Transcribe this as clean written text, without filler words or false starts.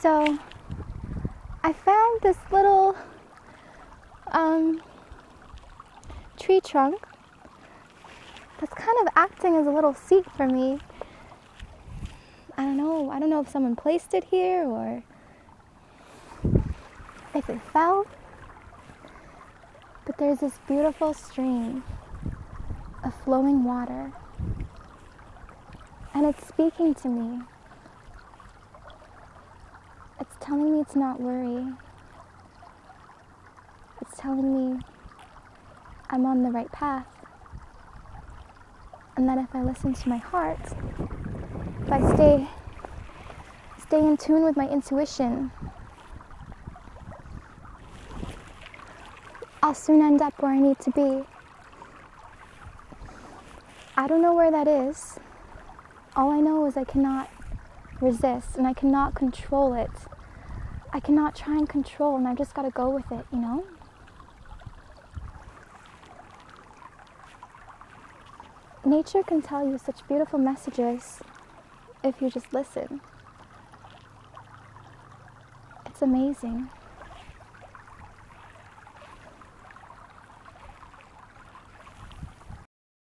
So I found this little tree trunk that's kind of acting as a little seat for me. I don't know if someone placed it here or if it fell. But there's this beautiful stream of flowing water, and it's speaking to me. It's telling me to not worry. It's telling me I'm on the right path, and that if I listen to my heart, if I stay in tune with my intuition, I'll soon end up where I need to be. I don't know where that is. All I know is I cannot resist, and I cannot control it. I cannot try and control, and I've just got to go with it, you know? Nature can tell you such beautiful messages if you just listen. It's amazing.